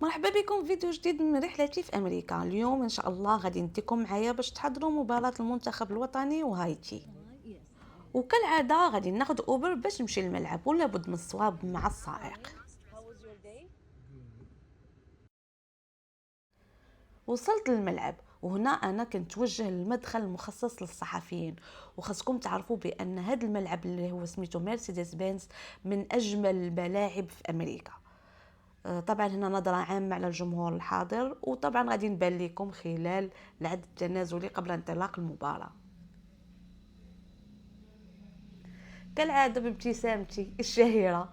مرحبا بكم في فيديو جديد من رحلتي في امريكا. اليوم ان شاء الله غادي نديكم معايا باش تحضروا مباراة المنتخب الوطني وهايتي، وكالعاده غادي ناخذ اوبر باش نمشي للملعب ولا بد من الصواب مع السائق. وصلت للملعب وهنا انا كنتوجه للمدخل المخصص للصحفيين، وخاصكم تعرفوا بان هذا الملعب اللي هو سميتو مرسيدس بنز من اجمل الملاعب في امريكا. طبعا هنا نظرة عامة على الجمهور الحاضر، وطبعا غادي نبان لكم خلال العد التنازلي قبل انطلاق المباراة كالعادة بابتسامتي الشهيرة.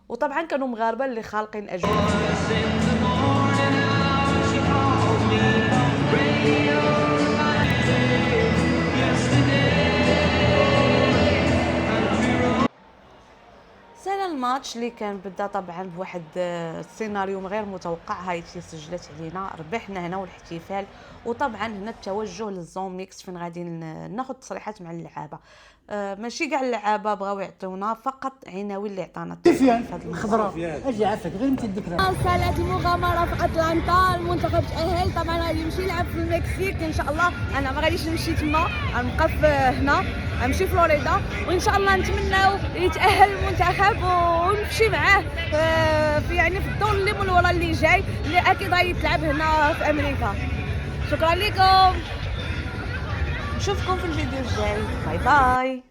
وطبعا كانوا مغاربة اللي خالقين أجواء. سنة الماتش اللي كان بدا طبعا بواحد السيناريو غير متوقع. هايتي سجلت علينا، ربحنا هنا والاحتفال. وطبعا هنا التوجه للزون ميكس فين غادي ناخذ تصريحات مع اللعابه. ماشي كاع اللعابه بغاو يعطيونا، فقط عناوي اللي عطانا خضراء. اجي عافاك غير انت الذكرى. صالات المغامره في اتلانتا، المنتخب تاهل. طبعا غادي يمشي يلعب في المكسيك ان شاء الله. انا ما غاديش نمشي تما، غنبقى هنا، غنمشي فلوريدا، وان شاء الله نتمناو يتاهل المنتخب ونمشي معاه في يعني في الدور اللي من ورا اللي جاي، اللي اكيد غادي يتلعب هنا في امريكا. شكرا لكم، نشوفكم في الفيديو الجاي. باي باي.